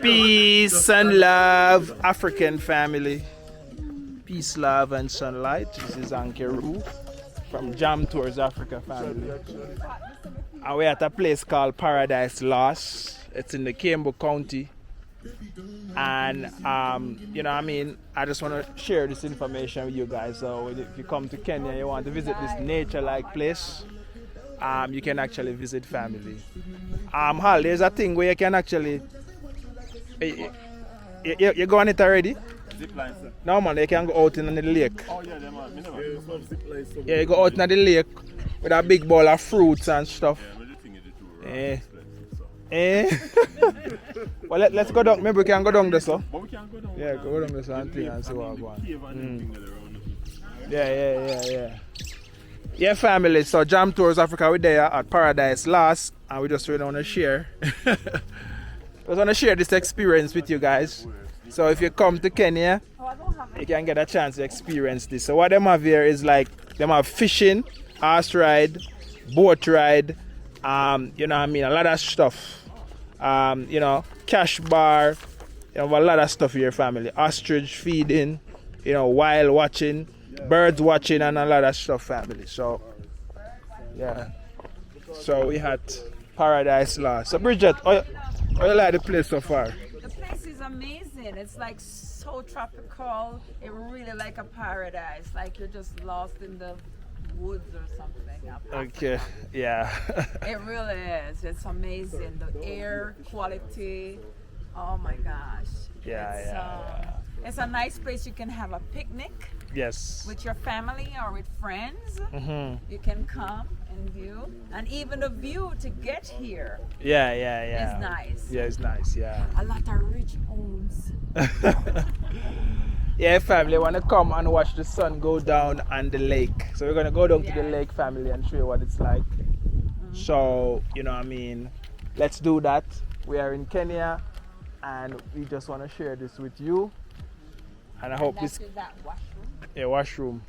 Peace and love, African family. Peace, love, and sunlight. This is Ankeru from Jam Tours Africa family. And we're at a place called Paradise Lost. It's in the Kiambu County. And, you know, I mean, I just want to share this information with you guys. So if you come to Kenya, you want to visit this nature-like place, you can actually visit family. Hal, there's a thing where you can actually... You go on it already? Zip line, sir. No man, you can go out in the lake. Oh yeah, them man. Yeah, you go out in the lake with a big bowl of fruits and stuff. Yeah, Well, let's go down. Maybe we can go down there, so. But we can go down. Yeah, go down there and thing and see what going on. Yeah. Yeah, family. So Jam Tours Africa, we're there at Paradise Lost, and we just really want to share. I want to share this experience with you guys. So if you come to Kenya, you can get a chance to experience this. So what them have here is like, them have fishing, horse ride, boat ride, you know what I mean, a lot of stuff. You know, cash bar, you know, a lot of stuff here, family. Ostrich feeding, you know, whale watching, birds watching, and a lot of stuff, family. So, yeah. So we had Paradise Lost. So Bridget, how you like the place so far? The place is amazing. It's like so tropical. It really like a paradise. Like you're just lost in the woods or something. Okay, yeah. It really is. It's amazing. The air quality. Oh my gosh. Yeah. It's a nice place. You can have a picnic Yes. with your family or with friends. Mm-hmm. You can come and view. And even the view to get here Yeah. is nice. Yeah, it's nice, yeah. A lot of rich homes. Yeah, family, want to come and watch the sun go down on the lake. So we're going to go down to the lake, family, and show you what it's like. So, you know what I mean, let's do that. We are in Kenya, and we just want to share this with you. And I hope That's this... with that washroom. Yeah, washroom.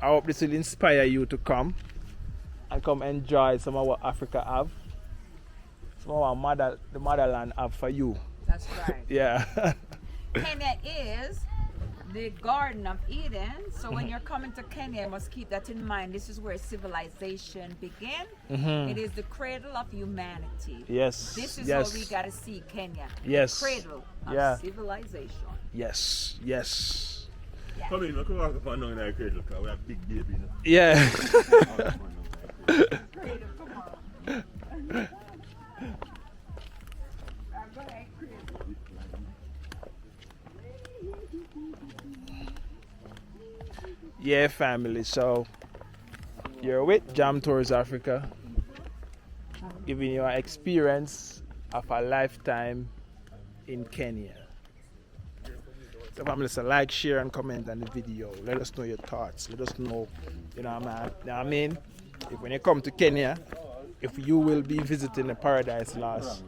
I hope this will inspire you to come and come enjoy some of what Africa have. Some of what the motherland have for you. That's right. Yeah. Kenya is the Garden of Eden. So when you're coming to Kenya, you must keep that in mind. This is where civilization began. It is the cradle of humanity. Yes. This is yes. what we got to see, Kenya. Yes. The cradle of Yeah. civilization. Yes. Come in, come walk up and down in that cradle because we have big baby. You know? Yeah. Cradle, come on. Yeah, family. So you're with Jam Tours Africa, giving you an experience of a lifetime in Kenya. So family, so like, share, and comment on the video. Let us know your thoughts. Let us know, you know what I mean? If when you come to Kenya, if you will be visiting the Paradise Lost,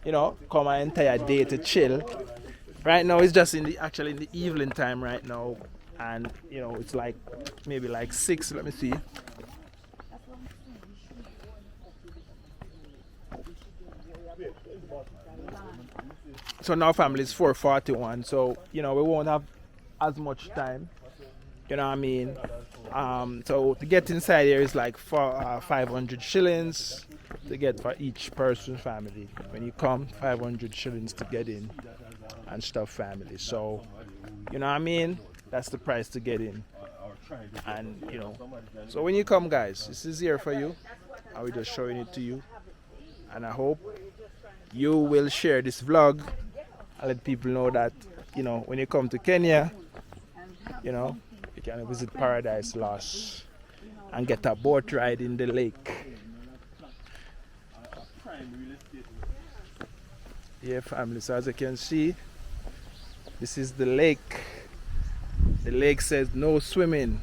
you know, come an entire day to chill. Right now it's just actually in the evening time right now, and you know it's like maybe like 6. Let me see. So now family it's 4:41, so you know we won't have as much time, you know what I mean. So to get inside here is like 500 shillings to get for each person, family. When you come, 500 shillings to get in and stuff, family. So you know what I mean, that's the price to get in. And you know, so when you come guys, this is here for you. I will just showing it to you, and I hope you will share this vlog and let people know that, you know, when you come to Kenya, you know, you can visit Paradise Lost and get a boat ride in the lake. Yeah, family, so as you can see, this is the lake. The lake says no swimming.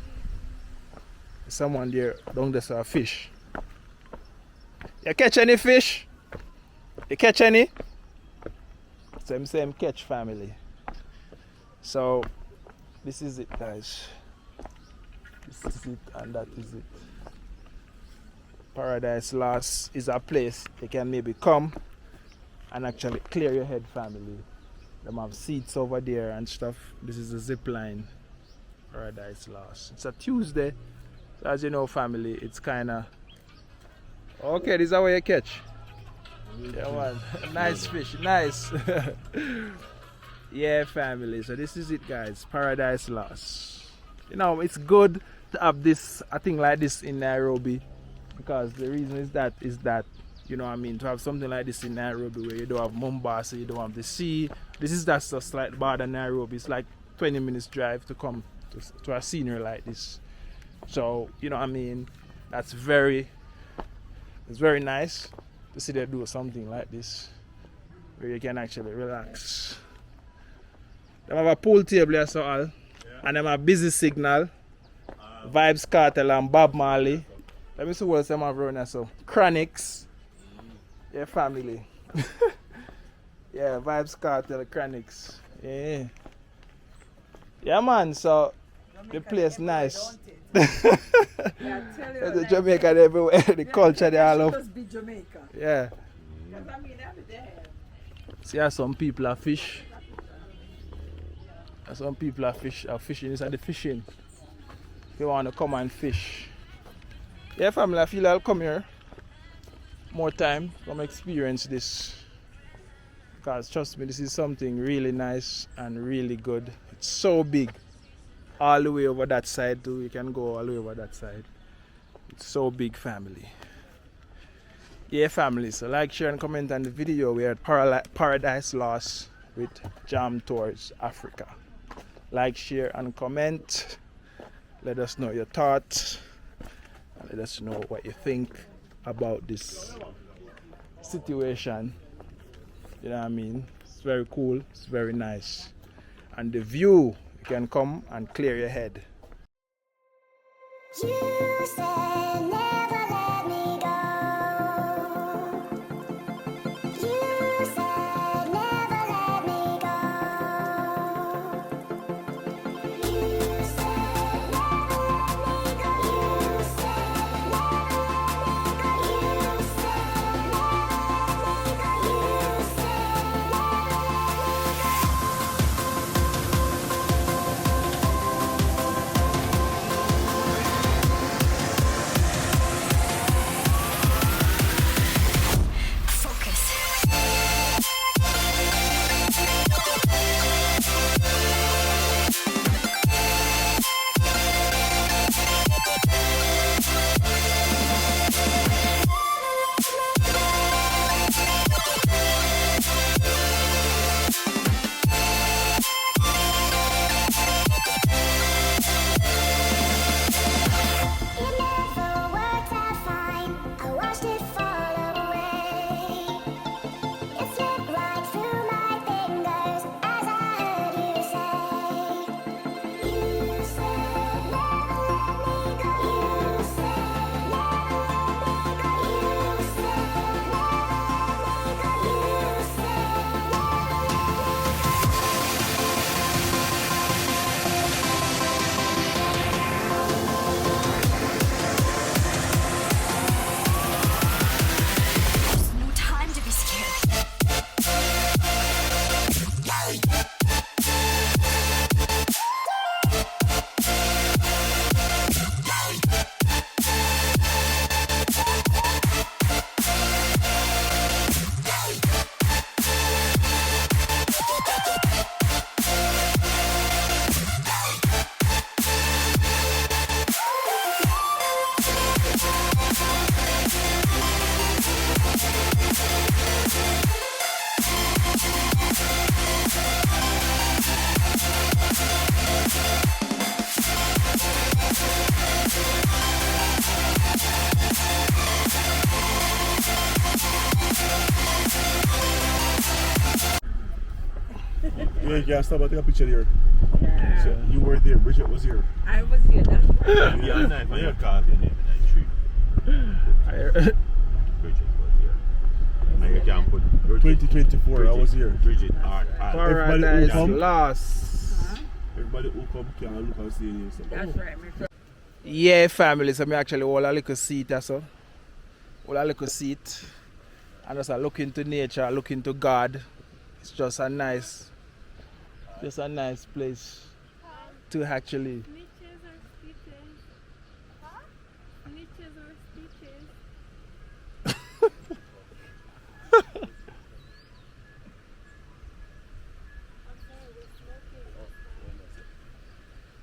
There's someone there down there saw a fish. You catch any fish? You catch any? Same catch, family. So this is it, guys. This is it, and that is it. Paradise Lost is a place you can maybe come and actually clear your head, family. Them have seats over there and stuff. This is the zip line. Paradise Lost. It's a Tuesday. So as you know, family, it's kind of... Okay, this is how you catch. Yeah, man. Nice fish. Nice. Yeah, family. So this is it, guys. Paradise Lost. You know, it's good to have this, a thing like this in Nairobi, because the reason is that, you know what I mean, to have something like this in Nairobi where you don't have Mombasa, you don't have the sea. This is just a slight border Nairobi. It's like 20 minutes drive to come to a scenery like this. So, you know what I mean, it's very nice to see them do something like this where you can actually relax. They have a pool table here, so all, and they have a busy signal, Vibes Cartel and Bob Marley. Let me see what else they have around here. So Chronics, yeah, family. Yeah, Vibes Cartel, Chronics. Yeah. Yeah, man, so the place nice. Yeah, I tell you, The Jamaican everywhere, the culture they all love. must be Jamaica. Yeah. Because I mean, every day. See how some people are fish. Some people are fishing. It's at the fishing. If you want to come and fish. Yeah, family, I feel I'll come here more time, come experience this. Because trust me, this is something really nice and really good. It's so big. All the way over that side too. You can go all the way over that side. It's so big, family. Yeah, family. So like, share and comment on the video. We're at Paradise Lost with Jam Tours Africa. Like, share and comment. Let us know your thoughts. And let us know what you think about this situation. You know what I mean? It's very cool. It's very nice. And the view, you can come and clear your head. You said never let me go. You said never let me go. You said never let me go. You said never let me go. You said never let me go. You said Yeah, you can stop and take a picture here. Yeah. So you were there, Bridget was here. I was here, that's right. Yeah, nice. Yeah, carve your name in that tree. Bridget was here. And you can put 2024, Bridget, I was here. Bridget art. Paradise Lost. Everybody who come can look and see you. So, That's right. Yeah, family. So me actually hold a little seat or so. Hold a little seat. and just look into nature, look into God. It's just a nice place to actually. Snitches or stitches? Snitches or stitches?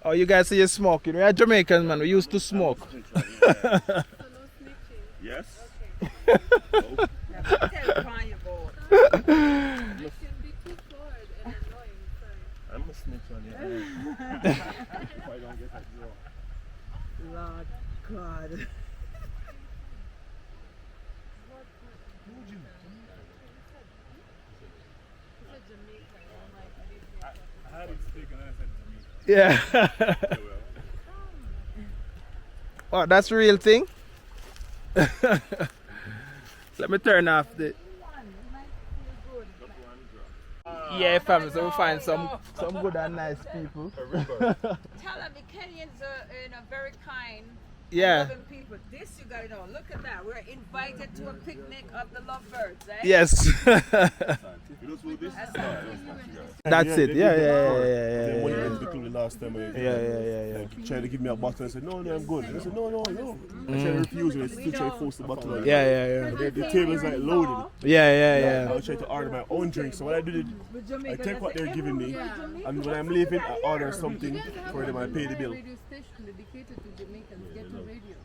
Oh, you guys say you're smoking. We are Jamaicans, man. We used to smoke. So no snitching. Yes. Terrifying your board. You can be too forward and annoying. Sorry. I'm a snitch on you. Lord God. Yeah. Oh, that's the real thing. Let me turn off the. Yeah, family. So we find some good and nice people. Tell them the Kenyans are very kind. Yeah. Loving people. This you gotta know. Look at that. We're invited to a picnic of the lovebirds, eh? Yes. That's That's it. Yeah. Then when you went to the club last time, Yeah. tried to give me a bottle. I said, no, I'm good. I said, no. I tried to refuse it. I still tried to force the bottle on. Yeah. The table's like loaded. Yeah. I was trying to order my own drink. So what I did, I take what they're giving me, and when I'm leaving, I order something for them. I pay the bill. Radio station dedicated to Jamaicans, Ghetto Radio.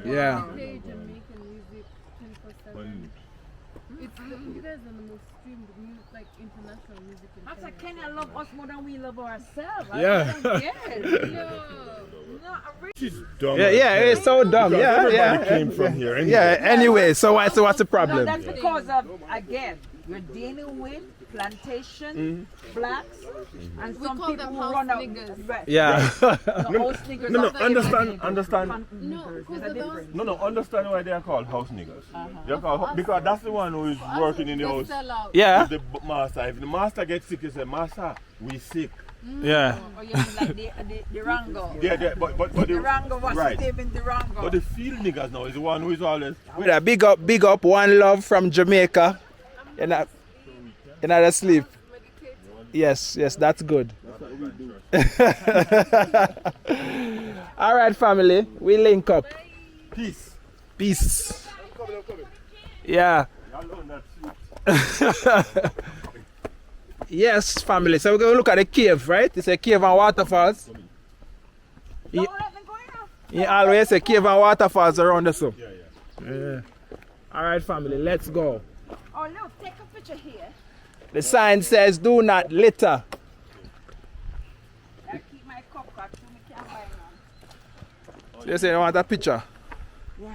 Yeah. Play Jamaican music 24/7. You guys are the most streamed music, like international music in That's Kenya. like Kenya love us more than we love ourselves. Yeah. I don't get it. Yo. No, I really She's dumb. Yeah. It's so dumb. Everybody Yeah. came from here. Anyway. Yeah. Anyway, so what's the No, problem? that's because of, again, you're dealing with plantation, blacks, and We some call people them who house run out. niggas. Right. Yeah. The house niggas No, are understand. No, There's because a the difference. No, understand why they are called house niggas. They're called because that's the one who is working in the house Yeah. with the master. If the master gets sick, he say, "Master, we sick." Yeah. Or you mean like the Rango. Yeah, but The the Rango was right. living the Rango. But the field niggas now is the one who is always. With a big up, one love from Jamaica. You're not asleep. Yes, that's good. All right, family, we link up. Peace. Yeah. Yes, family. So we're going to look at the cave, right? It's a cave and waterfalls. Don't let me go in. You always say cave and waterfalls around the sun. Yeah. All right, family, let's go. Oh, look, take a picture here. The sign says, "Do not litter." I keep my cup back so we can't buy none. You say you want a picture? Yeah.